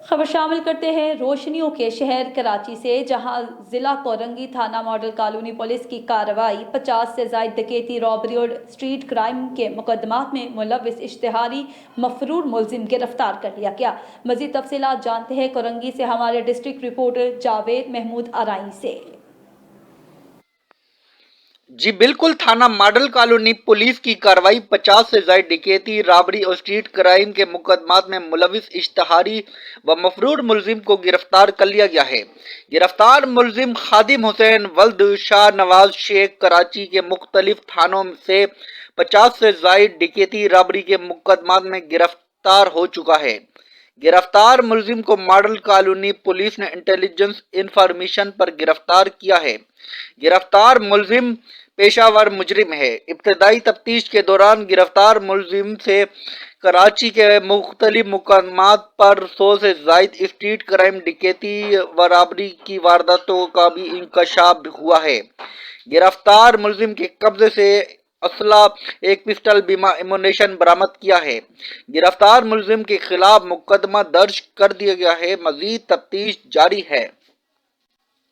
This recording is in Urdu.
خبر شامل کرتے ہیں روشنیوں کے شہر کراچی سے، جہاں ضلع کورنگی تھانہ ماڈل کالونی پولیس کی کارروائی 50 سے زائد ڈکیتی، رابری اور اسٹریٹ کرائم کے مقدمات میں ملوث اشتہاری مفرور ملزم گرفتار کر لیا گیا۔ مزید تفصیلات جانتے ہیں کورنگی سے ہمارے ڈسٹرکٹ رپورٹر جاوید محمود آرائی سے۔ جی بالکل، تھانہ ماڈل کالونی پولیس کی کارروائی 50 سے زائد ڈکیتی، رابری اور اسٹریٹ کرائم کے مقدمات میں ملوث اشتہاری و مفرور ملزم کو گرفتار کر لیا گیا ہے۔ گرفتار ملزم خادم حسین ولد شاہ نواز شیخ کراچی کے مختلف تھانوں سے 50 سے زائد ڈکیتی، رابری کے مقدمات میں گرفتار ہو چکا ہے۔ گرفتار ملزم کو ماڈل کالونی پولیس نے انٹیلیجنس انفارمیشن پر گرفتار کیا ہے۔ گرفتار ملزم پیشہ ور مجرم ہے۔ ابتدائی تفتیش کے دوران گرفتار ملزم سے کراچی کے مختلف مقامات پر 100 سے زائد اسٹریٹ کرائم، ڈکیتی و رابری کی وارداتوں کا بھی انکشاف ہوا ہے۔ گرفتار ملزم کے قبضے سے اسلحہ، ایک پسٹل، بیمہ ایمونیشن برآمد کیا ہے۔ گرفتار ملزم کے خلاف مقدمہ درج کر دیا گیا ہے۔ مزید تفتیش جاری ہے۔